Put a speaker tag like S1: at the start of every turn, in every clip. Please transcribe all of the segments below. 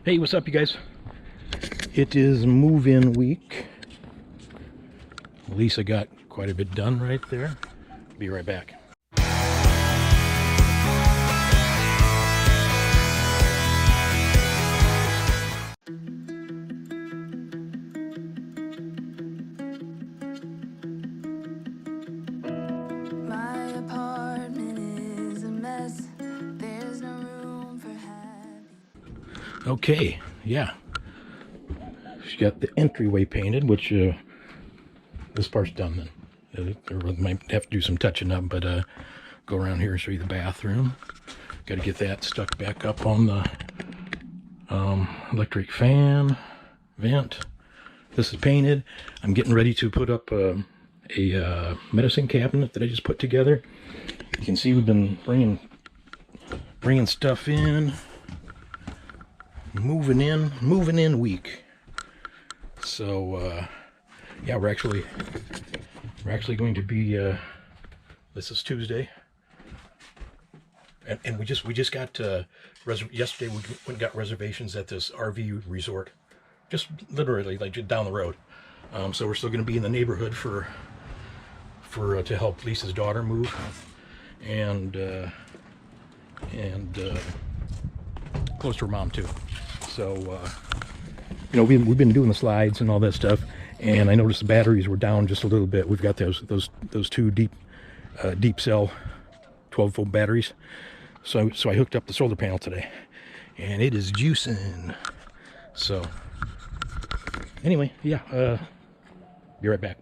S1: Hey, what's up, you guys? It is move-in week. Lisa got quite a bit done right there. Be right back.
S2: My apartment is a mess. There's no room for happy.
S1: Okay, yeah. She got the entryway painted, which this part's done then. There might have to do some touching up, but go around here and show you the bathroom. Got to get that stuck back up on the electric fan vent. This is painted. I'm getting ready to put up a medicine cabinet that I just put together. You can see we've been bringing stuff in, moving in week. So yeah, we're actually going to be this is Tuesday, and we just got yesterday we went and got reservations at this RV resort, just literally like just down the road. So we're still going to be in the neighborhood for to help Lisa's daughter move, and close to her mom too. So you know, we've been doing the slides and all that stuff, and I noticed the batteries were down just a little bit. We've got those two deep cell 12-volt batteries. So I hooked up the solar panel today, and it is juicing. So anyway, yeah, be right back.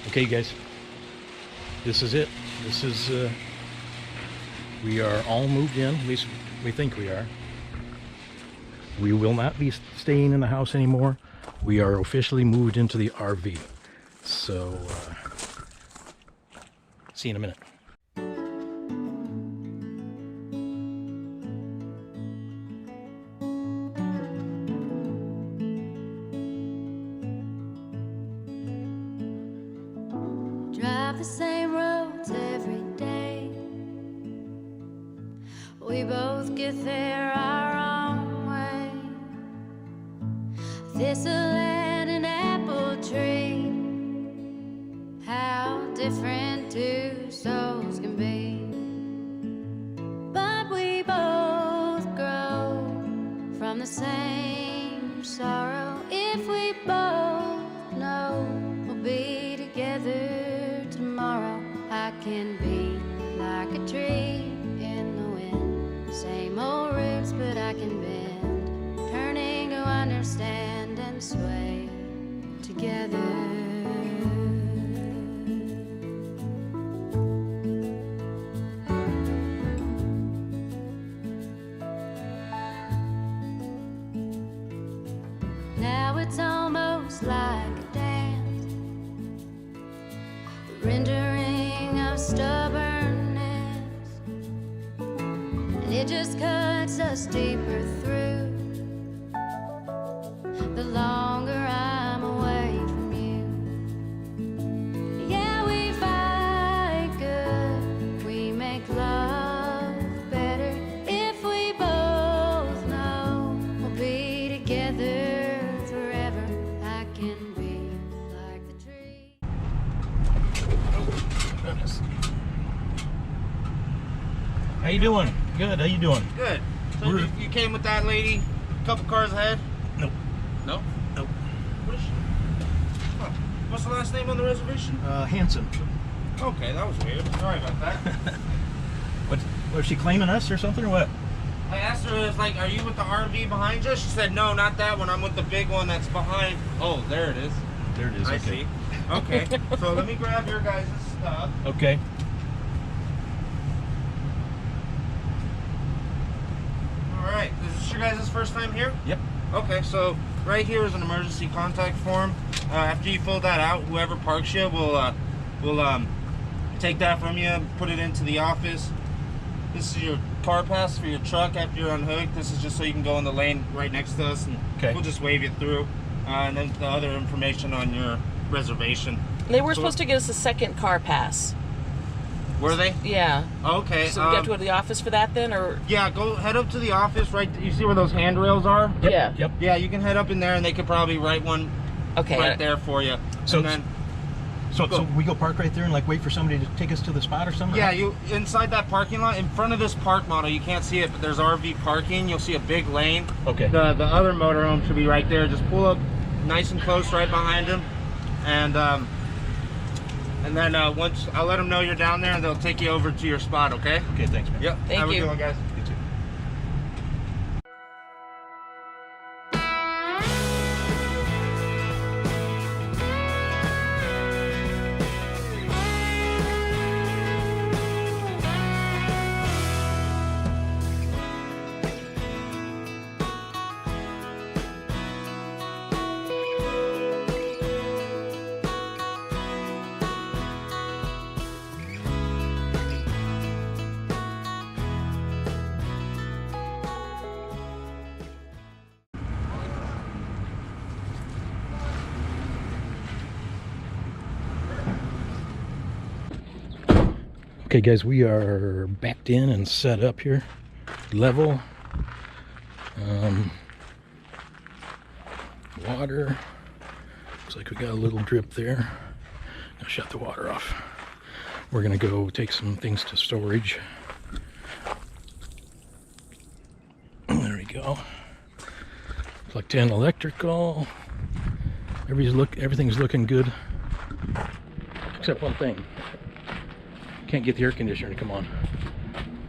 S1: Okay, guys, this is it. This is we are all moved in, at least we think we are. We will not be staying in the house anymore. We are officially moved into the RV. So see you in a minute.
S2: Drive the same roads every day. We both get there our own way. Thistle and an apple tree. How different two souls can be. But we both grow from the same sorrow. If we both know we'll be together tomorrow, I can be like a tree in the wind. Same old roots, but I can bend, turning to understand and sway together. Now it's almost like a dance, rendering of stubbornness, and it just cuts us deeper through the longer I'm away from you. Yeah, we fight good, we make love better. If we both know we'll be together forever, I can be like the tree.
S1: Goodness. How you doing? Good. How you doing?
S3: Good. So you came with that lady a couple cars ahead?
S1: Nope.
S3: No?
S1: Nope.
S3: What is she? Huh. What's the last name on the reservation?
S1: Hanson.
S3: Okay, that was weird. Sorry about that.
S1: What? Was she claiming us or something or what?
S3: I asked her, it's like, are you with the RV behind you? She said, no, not that one. I'm with the big one that's behind. Oh, there it is.
S1: There it is.
S3: I
S1: Okay.
S3: see. Okay. So let me grab your guys' stuff.
S1: Okay.
S3: All right. Is this your guys' first time here?
S1: Yep.
S3: Okay. So right here is an emergency contact form. After you fill that out, whoever parks you will take that from you, put it into the office. This is your car pass for your truck after you're unhooked. This is just so you can go in the lane right next to us, and we'll just wave you through. And then the other information on your reservation.
S4: They were supposed to get us a second car pass.
S3: Were they?
S4: Yeah.
S3: Okay.
S4: So we have to go to the office for that then, or?
S3: Yeah, go head up to the office. Right, you see where those handrails are?
S1: Yep.
S4: Yeah.
S1: Yep.
S3: Yeah, you can head up in there, and they could probably write one right there for you.
S1: So
S3: and then,
S1: so we go park right there and like wait for somebody to take us to the spot or something?
S3: yeah, you inside that parking lot, in front of this park model, you can't see it, but there's RV parking. You'll see a big lane.
S1: Okay.
S3: The other motorhome should be right there. Just pull up nice and close right behind them, and then once I'll let them know you're down there, and they'll take you over to your spot. Okay?
S1: Okay, thanks, man.
S3: Yep.
S4: Thank
S3: Have
S4: you.
S3: a good one, guys.
S1: You too. Okay, guys, we are backed in and set up here. Level. Water. Looks like we got a little drip there. I'll shut the water off. We're gonna go take some things to storage. There we go. Plugged in electrical. Everything's looking good. Except one thing. Can't get the air conditioner to come on.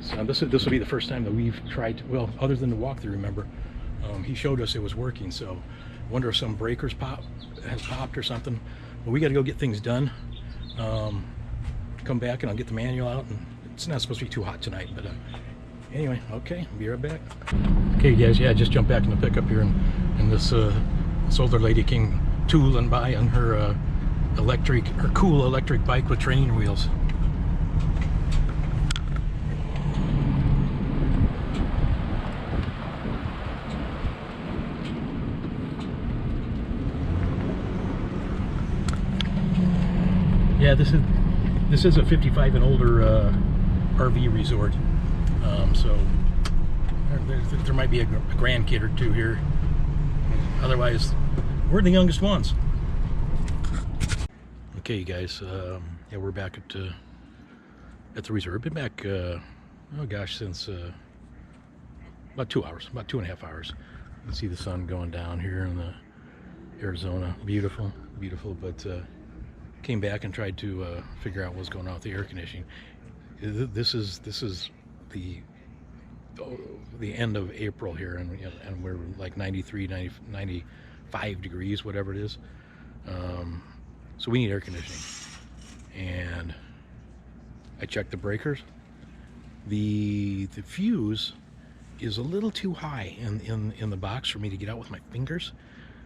S1: So this will be the first time that we've tried to, well, other than the walkthrough, remember. He showed us it was working, so I wonder if some breakers has popped or something. But we got to go get things done. Come back and I'll get the manual out. And it's not supposed to be too hot tonight, but anyway, okay, I'll be right back. Okay, guys, yeah, I just jumped back in the pickup here, and this older lady came tooling by on her cool electric bike with training wheels. Yeah, this is a 55 and older RV resort, so there might be a grandkid or two here. Otherwise, we're the youngest ones. Okay, you guys, yeah, we're back at the resort. Been back, oh gosh, since about 2 hours, about 2.5 hours. You can see the sun going down here in the Arizona. Beautiful, beautiful, but came back and tried to figure out what's going on with the air conditioning. This is the end of April here, and we're like 93, 95 degrees, whatever it is. So we need air conditioning. And I checked the breakers. The fuse is a little too high in the box for me to get out with my fingers.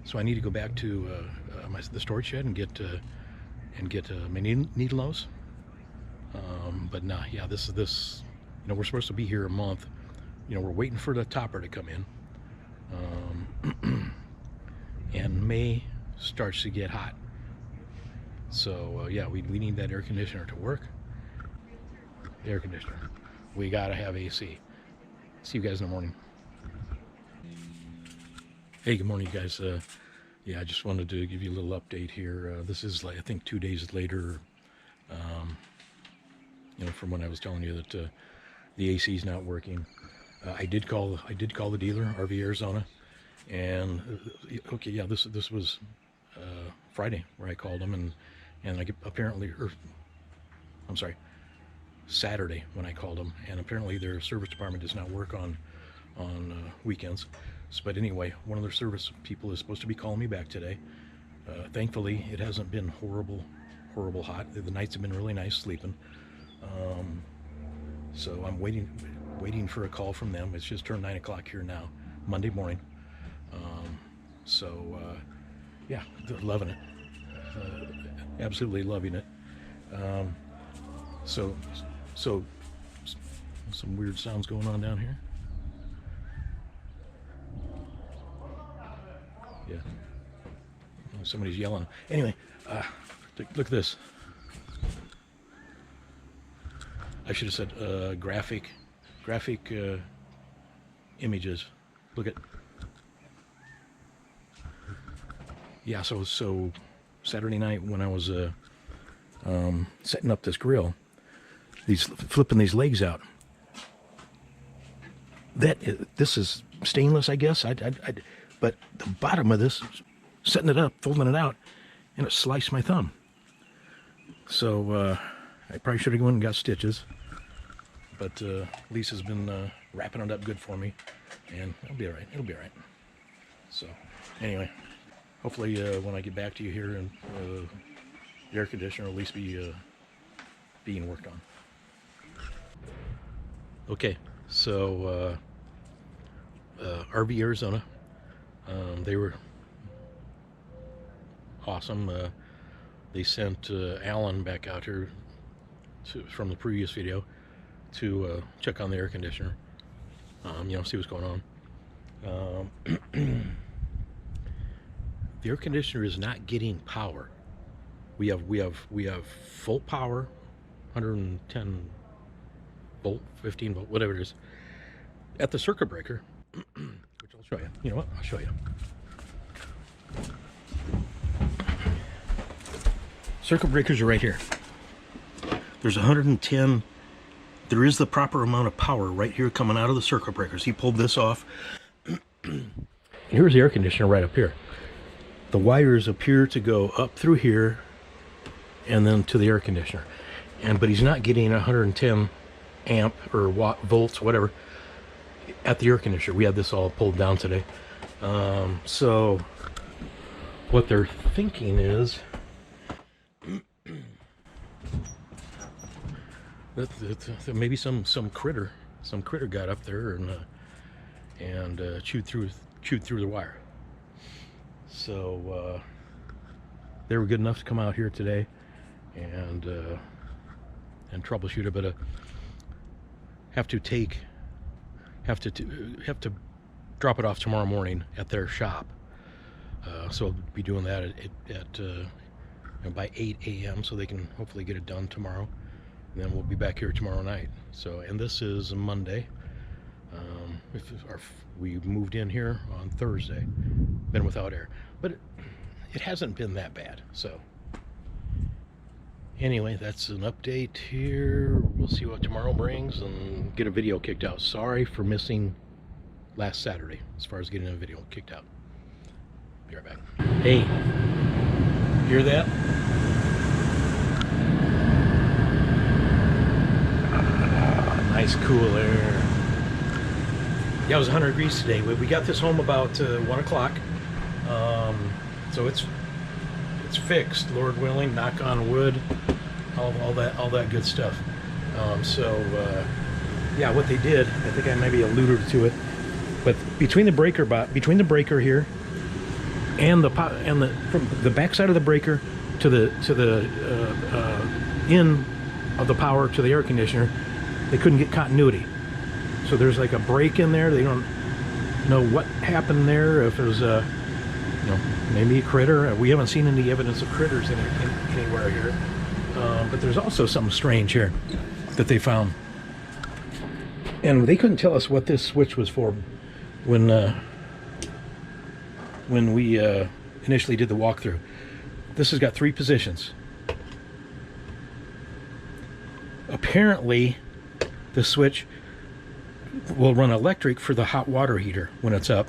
S1: So I need to go back to the storage shed and get my needle nose. But nah, yeah, this we're supposed to be here a month. We're waiting for the topper to come in. And May starts to get hot. So yeah, we need that air conditioner to work. The air conditioner. We gotta have AC. See you guys in the morning. Hey, good morning, you guys. Yeah, I just wanted to give you a little update here. This is, like, I think 2 days later, from when I was telling you that the AC is not working. I did call the dealer, RV Arizona, and okay, yeah, this was Friday where I called them, and Saturday when I called them, and apparently their service department does not work on weekends. But anyway, one of their service people is supposed to be calling me back today. Thankfully, it hasn't been horrible hot. The nights have been really nice sleeping. So I'm waiting for a call from them. It's just turned 9 o'clock here now, Monday morning. Yeah, they're loving it. Absolutely loving it. So some weird sounds going on down here. Yeah. Oh, somebody's yelling. Anyway, look at this. I should have said graphic images. Look at. Yeah, so Saturday night when I was setting up this grill, flipping these legs out. This is stainless, I guess. But the bottom of this, setting it up, folding it out, and it sliced my thumb. So I probably should have gone and got stitches. But Lisa's been wrapping it up good for me, and it'll be all right. It'll be all right. So anyway, hopefully when I get back to you here, and the air conditioner will at least be being worked on. Okay, so RV Arizona, they were awesome. They sent Alan back out here from the previous video to check on the air conditioner, see what's going on. The air conditioner is not getting power. We have full power, 110 volt, 15 volt, whatever it is, at the circuit breaker, which I'll show you. You know what? I'll show you. Circuit breakers are right here. There's 110. There is the proper amount of power right here coming out of the circuit breakers. He pulled this off. Here's the air conditioner right up here. The wires appear to go up through here and then to the air conditioner. But he's not getting 110 amp or volts, whatever, at the air conditioner. We had this all pulled down today. So what they're thinking is that maybe some critter got up there and chewed through the wire. So they were good enough to come out here today and troubleshoot it, but have to drop it off tomorrow morning at their shop. So I'll be doing that by 8 a.m. so they can hopefully get it done tomorrow. And then we'll be back here tomorrow night. So, and this is Monday. We moved in here on Thursday. Been without air, but it hasn't been that bad. So anyway, that's an update here. We'll see what tomorrow brings and get a video kicked out. Sorry for missing last Saturday as far as getting a video kicked out. Be right back. Hey, hear that? Nice cool air. Yeah, it was 100 degrees today. We got this home about 1 o'clock. So it's fixed, Lord willing, knock on wood, all that good stuff. Yeah, what they did, I think I maybe alluded to it, but between the breaker here and from the back side of the breaker to the in of the power to the air conditioner, they couldn't get continuity. So there's like a break in there. They don't know what happened there. If it was maybe a critter. We haven't seen any evidence of critters anywhere here. But there's also something strange here that they found. And they couldn't tell us what this switch was for when we initially did the walkthrough. This has got 3 positions. Apparently, the switch will run electric for the hot water heater when it's up,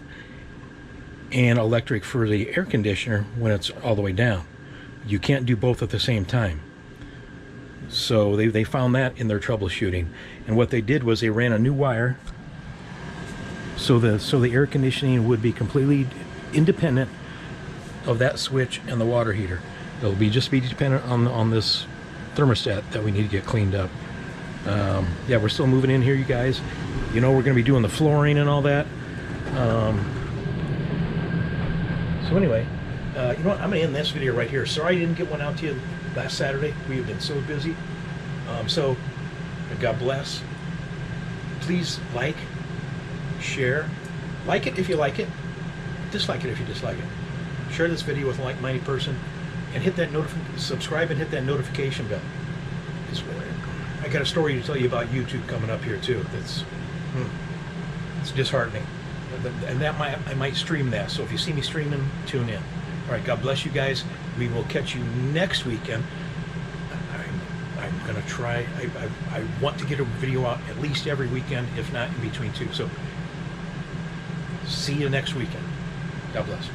S1: and electric for the air conditioner when it's all the way down. You can't do both at the same time. So they found that in their troubleshooting. And what they did was they ran a new wire So the air conditioning would be completely independent of that switch and the water heater. It'll just be dependent on this thermostat that we need to get cleaned up. Yeah, we're still moving in here, you guys. You know, we're going to be doing the flooring and all that. So anyway, you know what? I'm going to end this video right here. Sorry I didn't get one out to you last Saturday. We have been so busy. So God bless. Please like, share, like it if you like it, dislike it if you dislike it. Share this video with a like-minded person, and hit that subscribe and hit that notification bell. I got a story to tell you about YouTube coming up here too. That's it's disheartening, and that I might stream that. So if you see me streaming, tune in. All right, God bless you guys. We will catch you next weekend. I'm gonna try. I want to get a video out at least every weekend, if not in between two. So see you next weekend. God bless.